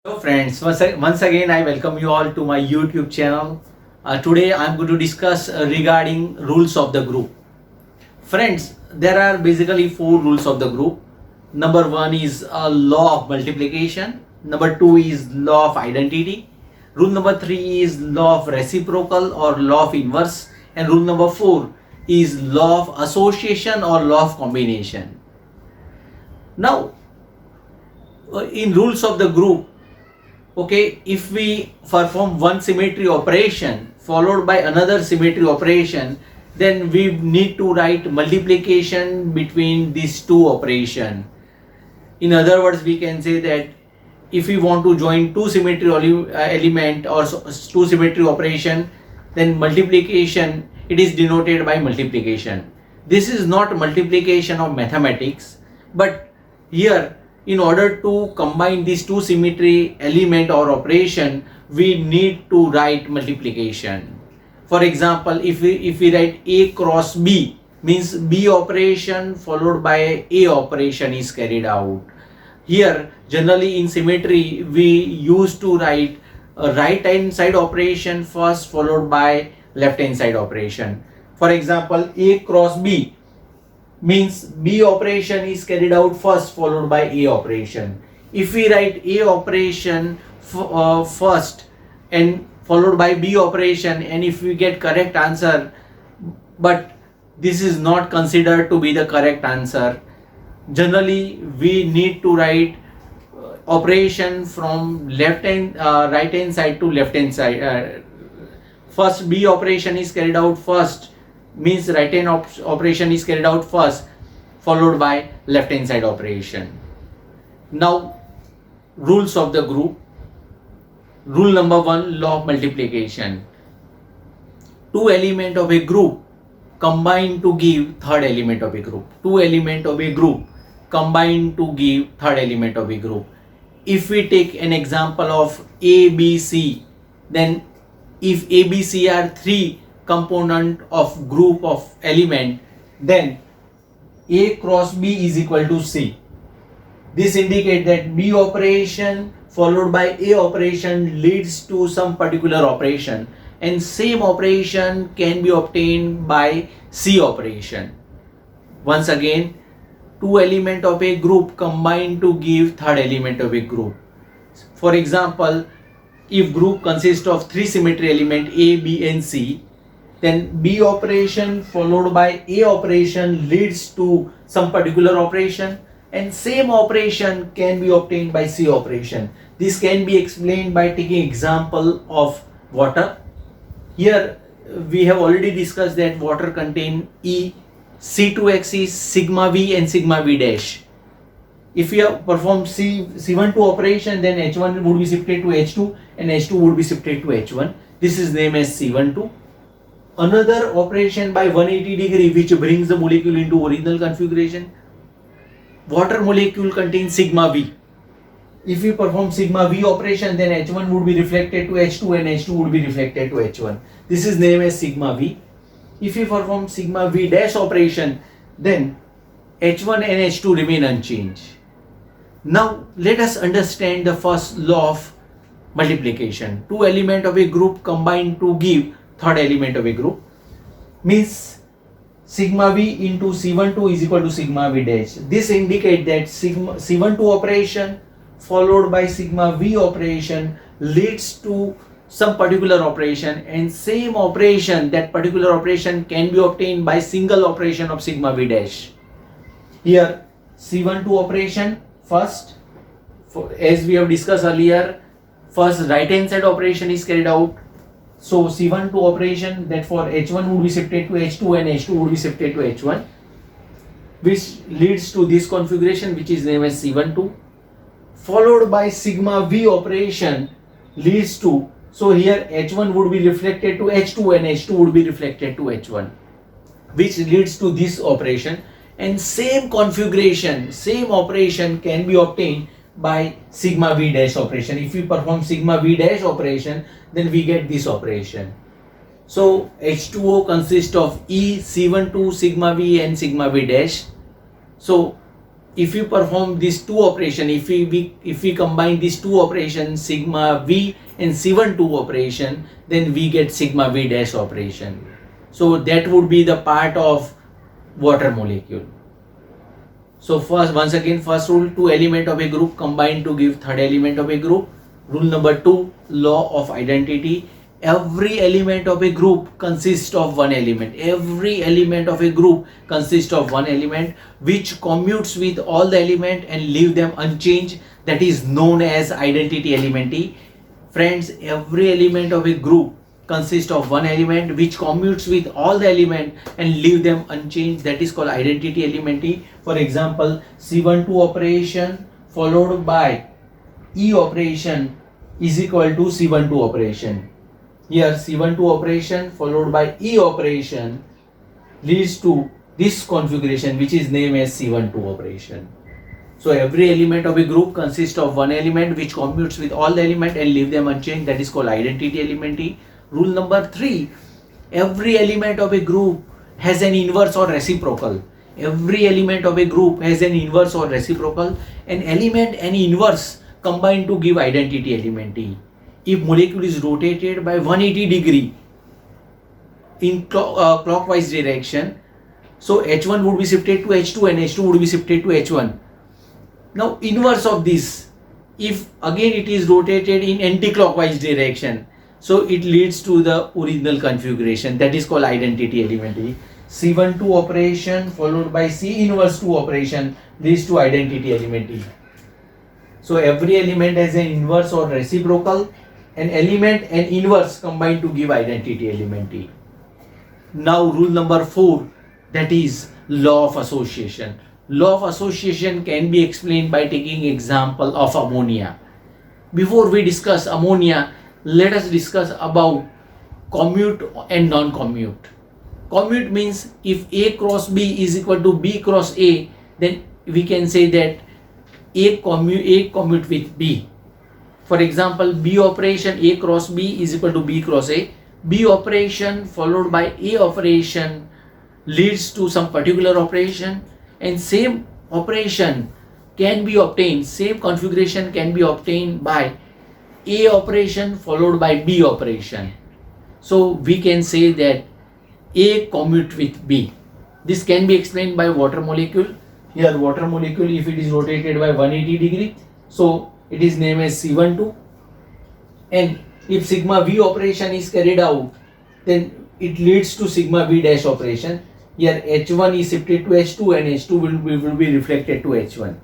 Hello friends, once again I welcome you all to my YouTube channel. Today I am going to discuss regarding rules of the group. Friends, there are basically four rules of the group. Number one is law of multiplication. Number two is law of identity. Rule number three is law of reciprocal or law of inverse. And rule number four is law of association or law of combination. Now, in rules of the group, okay, if we perform one symmetry operation followed by another symmetry operation, then we need to write multiplication between these two operations. In other words, we can say that if we want to join two symmetry element or two symmetry operation, then multiplication, it is denoted by multiplication. This is not multiplication of mathematics, but here in order to combine these two symmetry element or operation, we need to write multiplication. For example, if we write A cross B, means B operation followed by A operation is carried out. Here generally in symmetry we used to write a right hand side operation first followed by left hand side operation. For example, A cross B means B operation is carried out first followed by A operation. If we write A operation first and followed by B operation, and if we get correct answer, but this is not considered to be the correct answer, generally we need to write operation from right hand side to left hand side. First B operation is carried out first, means right hand operation is carried out first followed by left hand side operation. Now, rules of the group. Rule number one, law of multiplication. Two element of a group combine to give third element of a group. Two element of a group combine to give third element of a group. If we take an example of A, B, C, then if A, B, C are three component of group of element, then A cross B is equal to C. This indicates that B operation followed by A operation leads to some particular operation, and same operation can be obtained by C operation. Once again, two element of a group combine to give third element of a group. For example, if group consists of three symmetry element A, B and C, then B operation followed by A operation leads to some particular operation, and same operation can be obtained by C operation. This can be explained by taking example of water. Here we have already discussed that water contain E, C2X is sigma V and sigma V dash. If we have performed C12 operation, then H1 would be shifted to H2 and H2 would be shifted to H1. This is named as C12. Another operation by 180 degree which brings the molecule into original configuration. Water molecule contains sigma V. If we perform sigma V operation, then H1 would be reflected to H2 and H2 would be reflected to H1. This is named as sigma V. If we perform sigma V dash operation, then H1 and H2 remain unchanged. Now let us understand the first law of multiplication. Two element of a group combine to give third element of a group, means sigma V into C12 is equal to sigma V dash. This indicates that C12 operation followed by sigma V operation leads to some particular operation, and same operation, that particular operation can be obtained by single operation of sigma V dash. Here C12 operation first, as we have discussed earlier, first right hand side operation is carried out. So C12 operation, that for H1 would be shifted to H2 and H2 would be shifted to H1, which leads to this configuration which is named as C12, followed by sigma V operation leads to, so here H1 would be reflected to H2 and H2 would be reflected to H1, which leads to this operation, and same configuration, same operation can be obtained by sigma V dash operation. If we perform sigma V dash operation, then we get this operation. So H2O consists of E, C12, sigma V and sigma V dash. So if you perform these two operation, if we combine these two operations, sigma v and C12 operation, then we get sigma v dash operation. So that would be the part of water molecule. So once again, first rule, two element of a group combine to give third element of a group. Rule number 2, law of identity. Every element of a group consists of one element. Every element of a group consists of one element which commutes with all the element and leave them unchanged. That is known as identity elementi. Friends, every element of a group consists of one element which commutes with all the element and leave them unchanged. That is called identity elementi. For example, C12 operation followed by E operation is equal to C12 operation. Here C12 operation followed by E operation leads to this configuration which is named as C12 operation. So every element of a group consists of one element which commutes with all the element and leave them unchanged. That is called identity elementi. Rule number 3, every element of a group has an inverse or reciprocal. Every element of a group has an inverse or reciprocal. An element and inverse combine to give identity elementi. If molecule is rotated by 180 degree in clockwise direction, so H1 would be shifted to H2 and H2 would be shifted to H1. Now inverse of this, if again it is rotated in anti-clockwise direction, so it leads to the original configuration. That is called identity elementi. C12 operation followed by C inverse 2 operation leads to identity elementi. So every element has an inverse or reciprocal. An element and inverse combine to give identity elementi. Now rule number 4, that is law of association. Law of association can be explained by taking example of ammonia. Before we discuss ammonia, let us discuss about commute and non-commute. Commute means if A cross B is equal to B cross A, then we can say that A commute with B. For example, B operation A cross B is equal to B cross A. B operation followed by A operation leads to some particular operation, and same operation can be obtained, same configuration can be obtained by A operation followed by B operation. So we can say that A commute with B. This can be explained by water molecule. Here water molecule, if it is rotated by 180 degree, so it is named as C12, and if sigma V operation is carried out, then it leads to sigma V dash operation. Here H1 is shifted to H2 and H2 will be reflected to H1.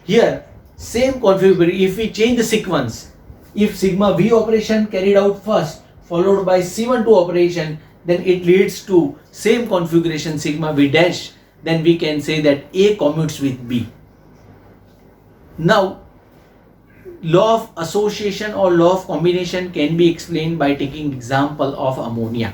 Here same configuration, if we change the sequence, if sigma V operation carried out first followed by C12 operation, then it leads to same configuration sigma V dash, then we can say that A commutes with B. Now law of association or law of combination can be explained by taking example of ammonia.